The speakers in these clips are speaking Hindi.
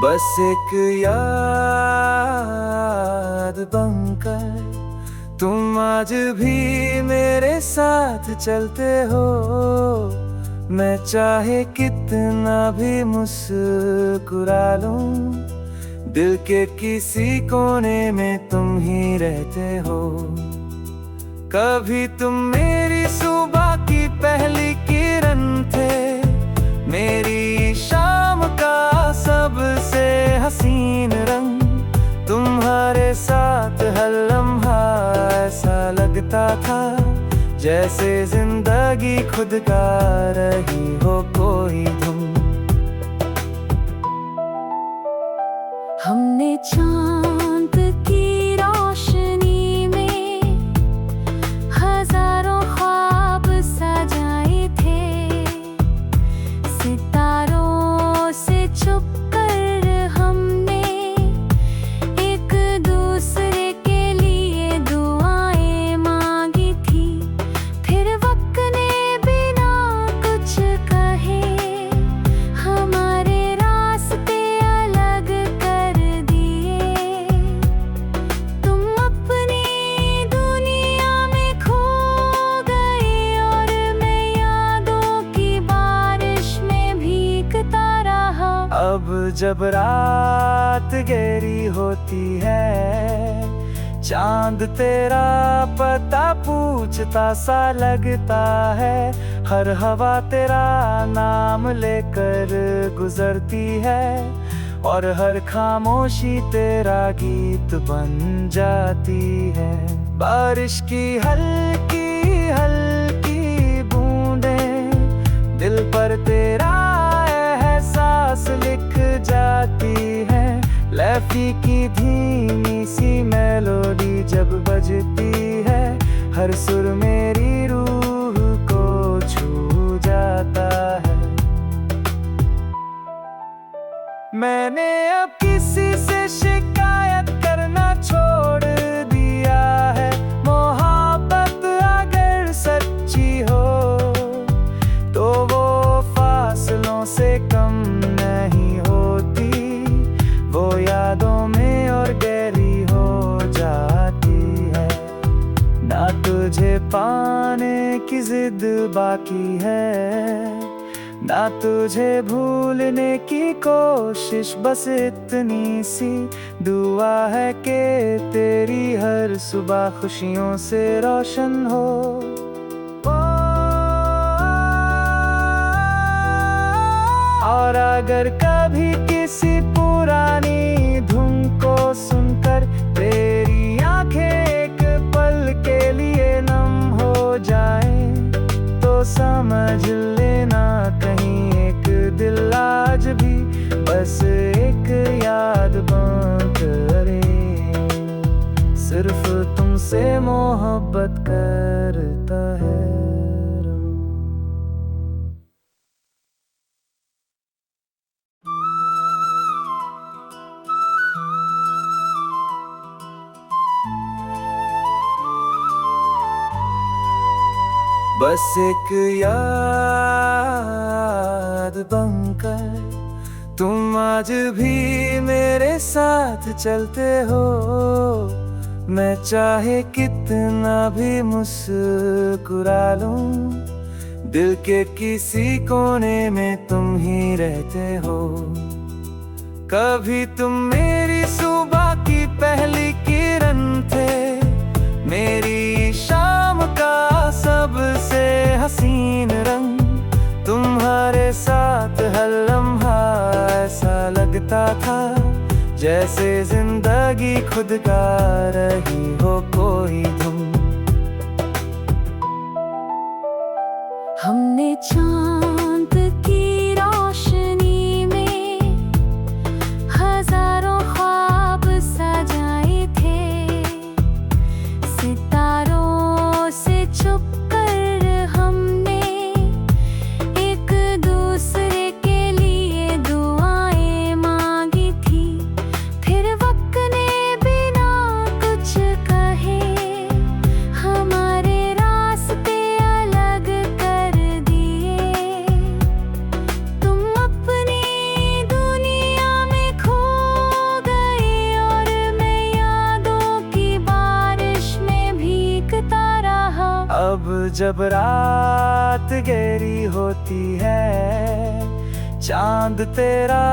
बस एक याद बनकर तुम आज भी मेरे साथ चलते हो। मैं चाहे कितना भी मुस्कुरा लूं, दिल के किसी कोने में तुम ही रहते हो। कभी तुम मेरी सुबह की पहली किरण थे, मेरी शाम का सबसे हसीन रंग। तुम्हारे साथ हर लम्हा ऐसा लगता था जैसे जिंदगी खुद गा रही हो कोई धुन। हमने चांद की रोशनी में हजारों ख्वाब सजाए थे। सितारों से छुपकर हमने एक दूसरे के लिए दुआएं मांगी थी। फिर वक्त ने बिना कुछ कहे हमारे रास्ते अलग कर दिए। तुम अपनी दुनिया में खो गए और मैं यादों की बारिश में भीगता रहा। अब जब रात गहरी होती है, चांद तेरा पता पूछता सा लगता है। हर हवा तेरा नाम लेकर गुजरती है और हर खामोशी तेरा गीत बन जाती है। बारिश की हल्की हल्की बूंदें दिल पर तेरा एहसास लिख जाती है। लैफी की धीमी सी मेलोडी जब बजती है, हर सुर मेरी रूह को छू जाता है। मैंने अब किसी से शिकायत करना छोड़ दिया है। मोहब्बत अगर सच्ची हो तो वो फासलों से कम नहीं होती, वो यादों में और गहरी हो जाती है। ना तुझे पाने की जिद बाकी है, ना तुझे भूलने की कोशिश, बस इतनी सी दुआ है कि तेरी हर सुबह खुशियों से रोशन हो। और अगर कभी किसी पुरानी धुन को सुनकर तेरी आंखें एक पल के लिए नम हो जाएं, तो समझ लेना कहीं एक दिल आज भी बस एक याद बन करे। सिर्फ तुमसे मोहब्बत करता है। बस एक याद बनकर तुम आज भी मेरे साथ चलते हो। मैं चाहे कितना भी मुस्कुरा लूं, दिल के किसी कोने में तुम ही रहते हो। कभी तुम मेरी सुबह की पहली किरण थे, मेरी शाम का सबसे हसीन रंग। तुम्हारे साथ हर लम्हा ऐसा लगता था जैसे जिंदगी खुद गा रही हो कोई धुन। हमने चांद की रोशनी में हजारों ख्वाब सजाए थे। सितारों से छुपकर हमने एक दूसरे के लिए दुआएं मांगी थी। फिर वक्त ने बिना कुछ कहे हमारे रास्ते अलग कर दिए। तुम अपनी दुनिया में खो अब जब रात गहरी होती है, चांद तेरा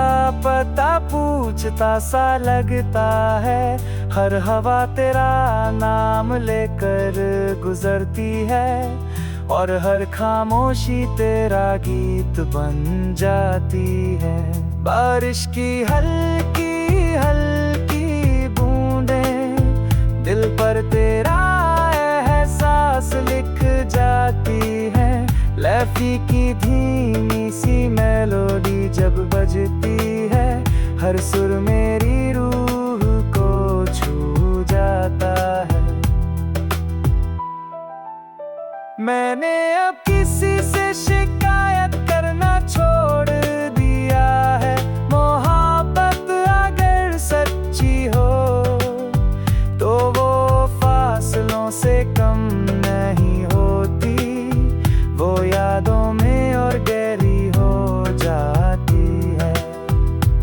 पता पूछता सा लगता है। हर हवा तेरा नाम लेकर गुजरती है, और हर खामोशी तेरा गीत बन जाती है। बारिश की हल्की हल्की बूंदें दिल पर तेरा एहसास लिख जाती है। लैफी की धीमी सी मेलोडी जब बजती है, हर सुर मेरी रूह को छू जाता है। मैंने अब किसी से शिकायत करना छोड़ दिया है। मोहब्बत अगर सच्ची हो तो वो फासलों से कम नहीं होती, वो यादों में और गहरी हो जाती है।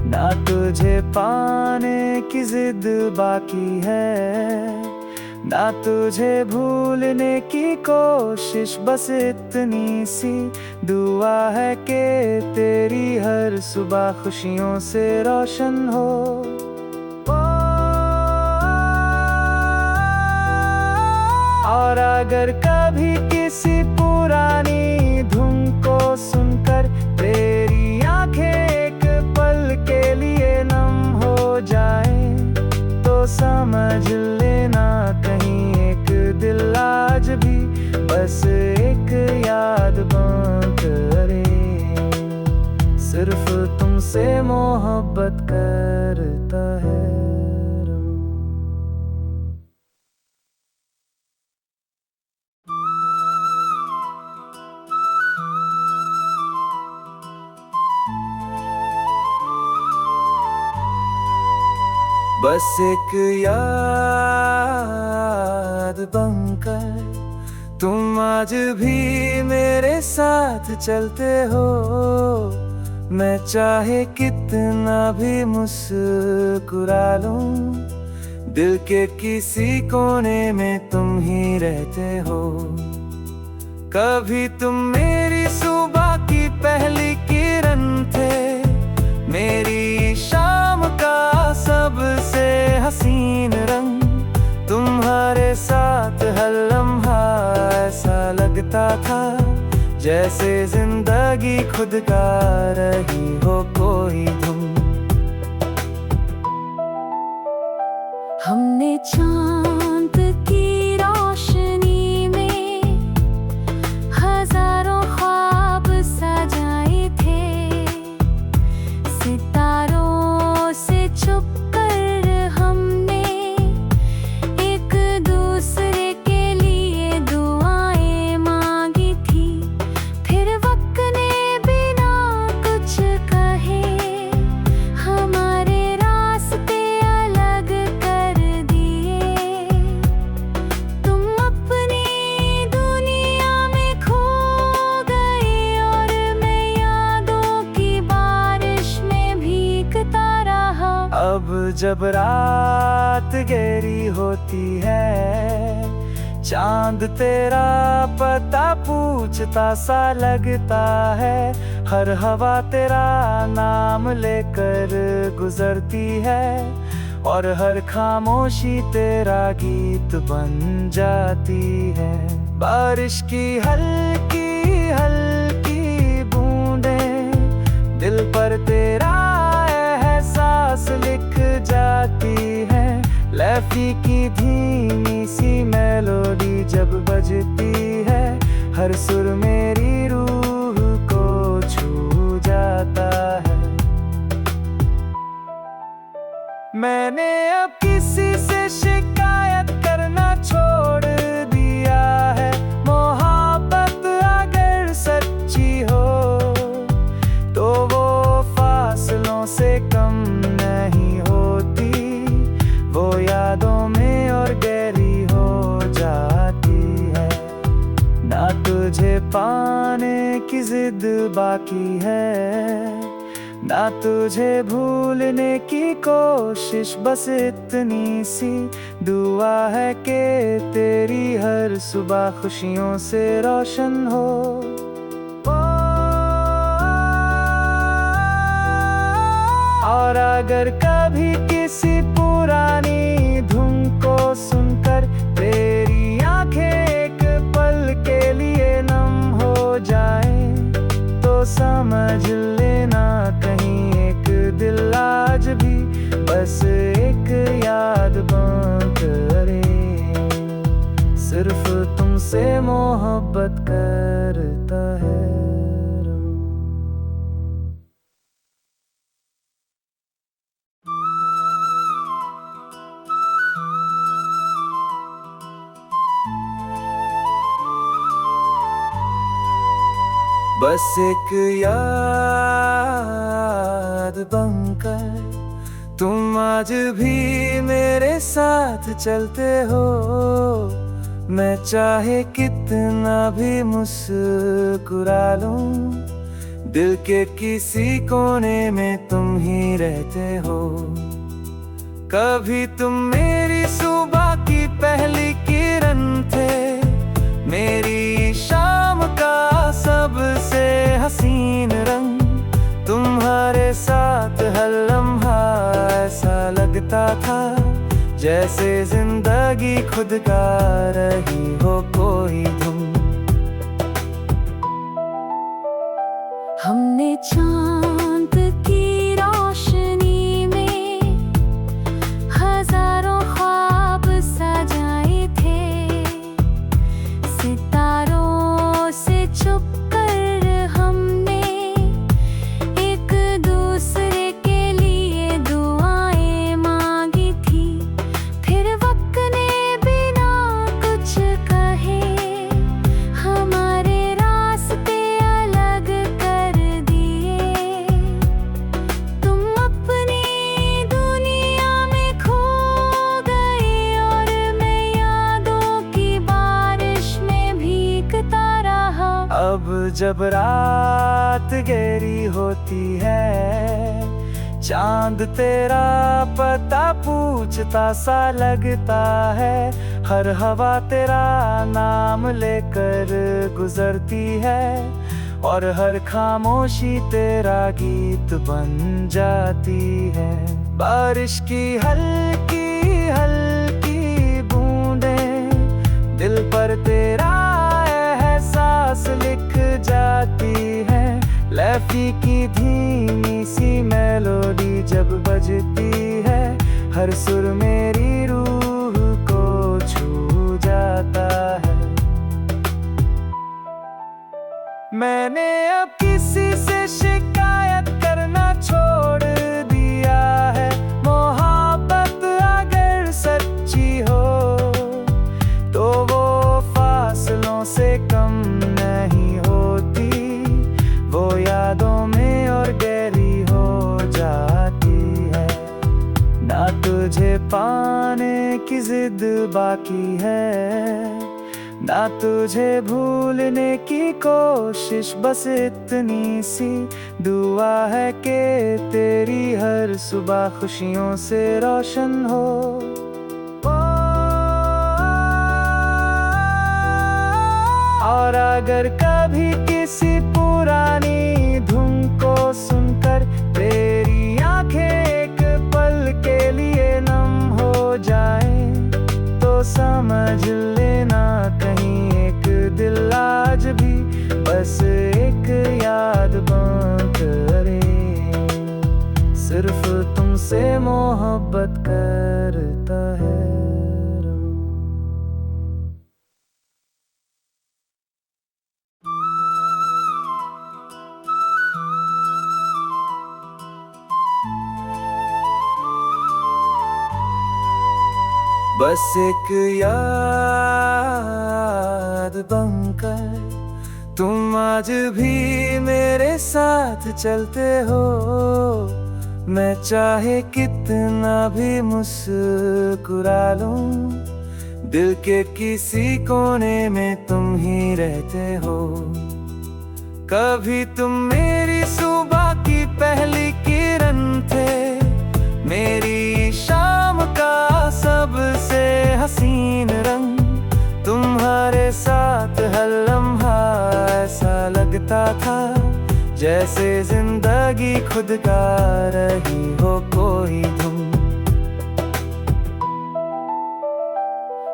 ना तुझे पाने की जिद बाकी है, ना तुझे भूलने की कोशिश, बस इतनी सी दुआ है कि तेरी हर सुबह खुशियों से रोशन हो। और अगर कभी किसी पुरानी धुन को सुनकर तेरी आंखें एक पल के लिए नम हो जाएं, तो समझ लेना कहीं एक दिल आज भी बस एक याद बन करे, सिर्फ तुमसे मोहब्बत करता है। बस एक याद बनकर तुम आज भी मेरे साथ चलते हो। मैं चाहे कितना भी मुस्कुरा लूं, दिल के किसी कोने में तुम ही रहते हो। कभी तुम मेरी सुबह की पहली किरण थे, मेरी शाम का सबसे हसीन रंग। तुम्हारे साथ हर लम्हा ऐसा लगता था जैसे जिंदगी खुद गा रही हो कोई धुन। हमने चांद की रोशनी में हजारों ख्वाब सजाए थे, सितारों से छुपकर हमने एक दूसरे के लिए दुआएं मांगी थी। फिर वक्त ने बिना कुछ कहे हमारे रास्ते अलग कर दिए। तुम अपनी दुनिया में खो गए और मैं यादों की बारिश में भीगता रहा। अब जब रात गहरी होती है, चांद तेरा पता पूछता सा लगता है। हर हवा तेरा नाम लेकर गुजरती है, और हर खामोशी तेरा गीत बन जाती है। बारिश की हल्की हल्की बूंदें दिल पर तेरा एहसास लिख जाती है। लैफी की धीमी सी मेलोडी जब बजती है, हर सुर मेरी रूह को छू जाता है। मैंने अब किसी से शिकायत करना छोड़ दिया है। मोहब्बत अगर सच्ची हो तो वो फासलों से कम नहीं होती, वो यादों में और गहरी हो जाती है। ना तुझे पाने की जिद बाकी है, ना तुझे भूलने की कोशिश, बस इतनी सी दुआ है कि तेरी हर सुबह खुशियों से रोशन हो। और अगर कभी किसी पुरानी धुन को सुनकर तेरी आंखें एक पल के लिए नम हो जाएं, तो समझ लेना कहीं एक दिल आज भी बस एक याद बन करे, सिर्फ तुमसे मोहब्बत करता है। बस एक याद बनकर तुम आज भी मेरे साथ चलते हो। मैं चाहे कितना भी मुस्कुरा लूं, दिल के किसी कोने में तुम ही रहते हो। कभी तुम मेरी सुबह की पहली किरण थे, मेरी शाम का सबसे हसीन रंग। तुम्हारे साथ हर लम्हा ऐसा लगता था जैसे जिंदगी खुद गा रही हो कोई धुन। हमने चांद की रोशनी में हजारों ख्वाब सजाए थे, सितारों से छुपकर हमने एक दूसरे के लिए दुआएं मांगी थी। फिर वक्त ने बिना कुछ कहे हमारे रास्ते अलग कर दिए। तुम अपनी दुनिया में खो गए और मैं यादों की बारिश में भीगता रहा। अब जब रात गहरी होती है, चांद तेरा पता पूछता सा लगता है। हर हवा तेरा नाम लेकर गुजरती है और हर खामोशी तेरा गीत बन जाती है। बारिश की हल्की हल्की बूंदें दिल पर तेरा एहसास लिख जाती है। लैफी की धीमी सी मेलोडी जब बजती है, हर सुर मेरी रूह को छू जाता है। मैंने अब किसी से शिकायत करना छोड़ दिया है। मोहब्बत अगर सच्ची हो तो वो फासलों से कम नहीं होती, वो यादों में और गहरी हो जाती है। ना तुझे पाने की जिद बाकी है, ना तुझे भूलने की कोशिश, बस इतनी सी दुआ है कि तेरी हर सुबह खुशियों से रोशन हो। और अगर कभी किसी पुरानी धुन को सुनकर तेरी आंखें एक पल के लिए नम हो जाएं, तो समझ लेना कहीं एक दिल आज भी बस एक याद बन करे, सिर्फ तुमसे मोहब्बत करता है। बस एक याद बनकर तुम आज भी मेरे साथ चलते हो। मैं चाहे कितना भी मुस्कुरा लूं, दिल के किसी कोने में तुम ही रहते हो। कभी तुम मेरी सुबह की पहली थे। मेरी शाम का सबसे हसीन रंग, तुम्हारे साथ हर लम्हा ऐसा लगता था जैसे जिंदगी खुद गा रही हो कोई धुन।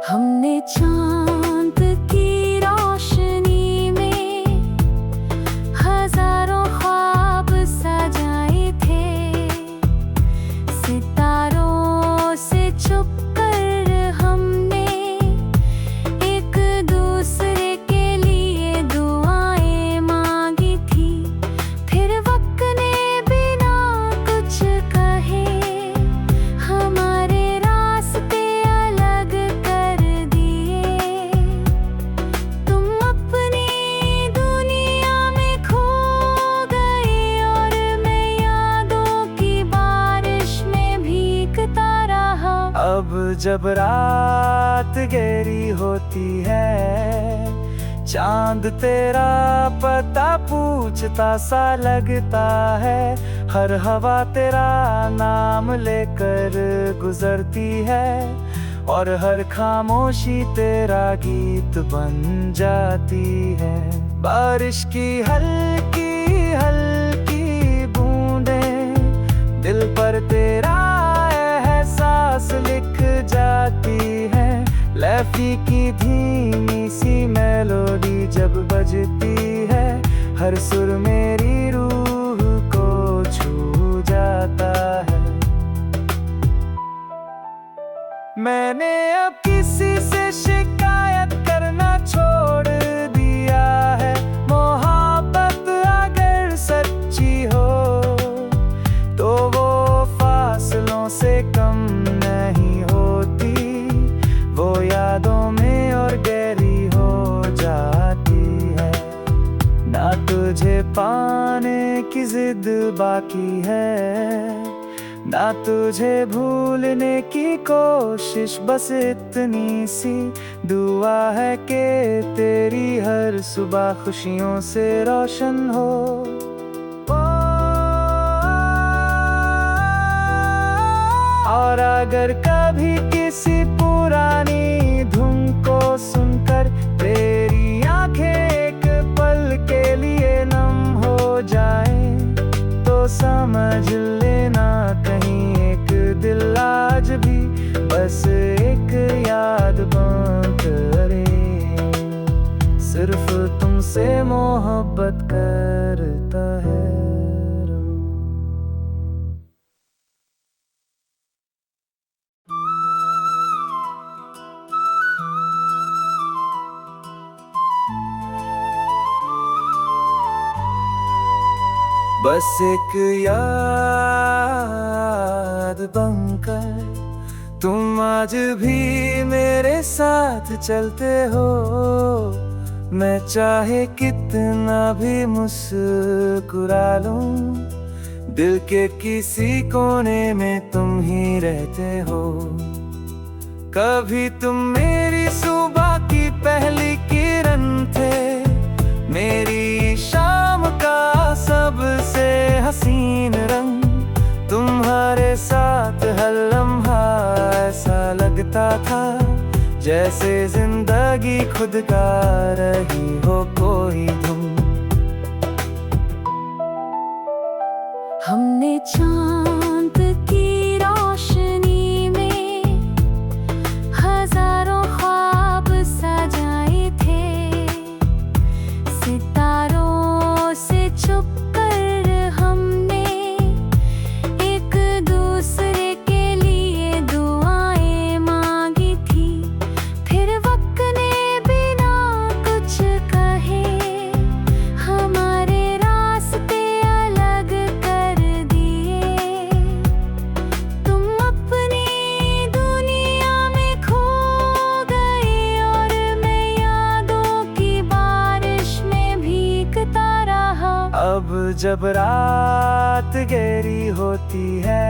हमने चांद की रोशनी में हजारों ख्वाब सजाए थे। सितारों से छुपकर हमने एक दूसरे के लिए दुआएं मांगी थी। फिर वक्त ने बिना कुछ कहे हमारे रास्ते अलग कर दिए। तुम अपनी दुनिया में खो गए और मैं यादों की बारिश में भीगता रहा। अब जब रात गहरी होती है, चांद तेरा पता पूछता सा लगता है। हर हवा तेरा नाम लेकर गुजरती है और हर खामोशी तेरा गीत बन जाती है। बारिश की हल्की हल्की बूंदें दिल पर तेरा एहसास लिख जाती है। लैफी की धीमी सी मेलोडी जब बजती है, हर सुर मेरी रूह को छू जाता है। मैंने अब किसी से शिकायत करना छोड़ दिया है। मोहब्बत अगर सच्ची हो तो वो फासलों से कम नहीं होती। वो यादों में और गहरी हो जाती है। ना तुझे पाने की जिद बाकी है, ना तुझे भूलने की कोशिश, बस इतनी सी दुआ है कि तेरी हर सुबह खुशियों से रोशन हो। और अगर कभी किसी पुरानी धुन को सुनकर तेरी आंखें एक पल के लिए नम हो जाएं, तो समझ लेना कहीं एक दिल आज भी बस एक याद बन करे। सिर्फ तुमसे मोहब्बत करता है। बस एक याद बनकर तुम आज भी मेरे साथ चलते हो। मैं चाहे कितना भी मुस्कुरा लूं, दिल के किसी कोने में तुम ही रहते हो। कभी तुम मेरी सुबह की पहली किरण थे, मेरी शाम का सबसे हसीन रंग। तुम्हारे साथ हर लम्हा ऐसा लगता था जैसे जिंदगी खुद गा रही हो कोई धुन। हमने चांद की रोशनी में हजारों ख्वाब सजाए थे। सितारों से छुपकर हमने एक दूसरे के लिए दुआएं मांगी थी। फिर वक्त ने बिना कुछ कहे हमारे रास्ते अलग कर दिए। तुम अपनी दुनिया में खो गए और मैं यादों की बारिश में भीगता रहा। अब जब रात गहरी होती है,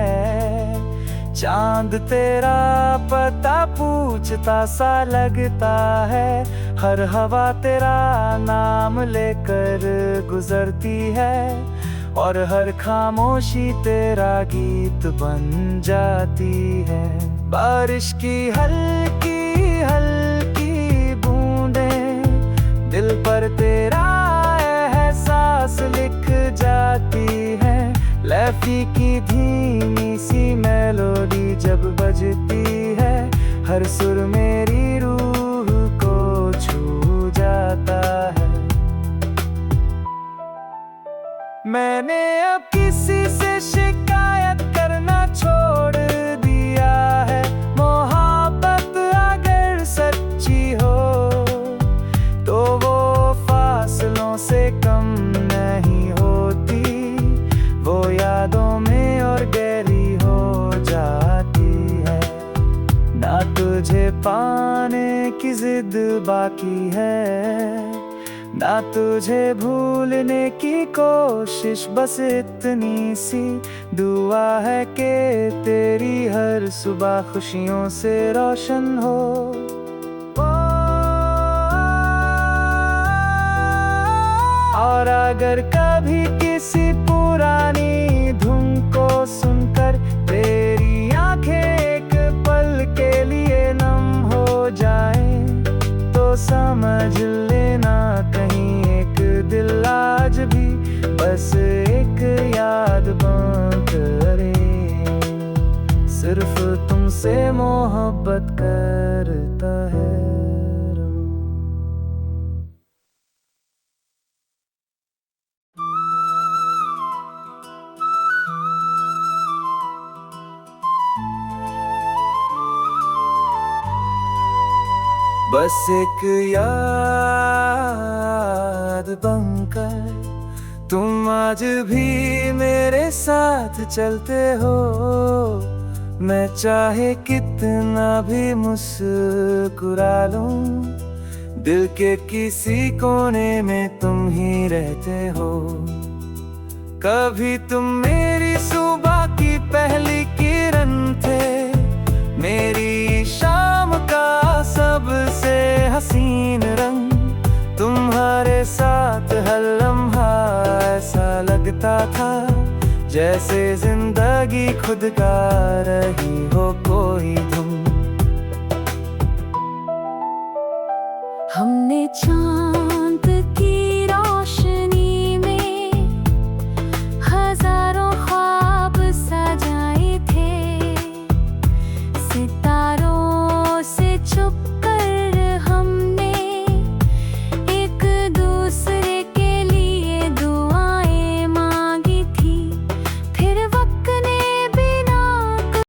चांद तेरा पता पूछता सा लगता है। हर हवा तेरा नाम लेकर गुजरती है और हर खामोशी तेरा गीत बन जाती है। बारिश की हल्की हल्की बूंदें दिल पर तेरा एहसास लिख जाती है। लैफी की धीमी सी मेलोडी जब बजती है, हर सुर मेरी रूह को छू जाता है। मैंने अब किसी से शिकायत करना छोड़ दिया है। मोहब्बत अगर सच्ची हो तो वो फासलों से कम नहीं होती, वो यादों में और गहरी हो जाती है। ना तुझे पाने की जिद बाकी है, ना तुझे भूलने की कोशिश, बस इतनी सी दुआ है कि तेरी हर सुबह खुशियों से रोशन हो। और अगर कभी किसी पुरानी धुन को सुनकर तेरी आंखें एक पल के लिए नम हो जाएं, तो समझ लेना कहीं एक दिल आज भी बस एक याद बन करे, सिर्फ तुमसे मोहब्बत करता है। बस एक याद बनकर तुम आज भी मेरे साथ चलते हो। मैं चाहे कितना भी मुस्कुरा लूं, दिल के किसी कोने में तुम ही रहते हो। कभी तुम मेरी सुबह की पहली किरण थे, मेरी शाम का सबसे हसीन रंग। तुम्हारे साथ हर लम्हा ऐसा लगता था जैसे जिंदगी खुद गा रही हो कोई धुन। हमने चाँद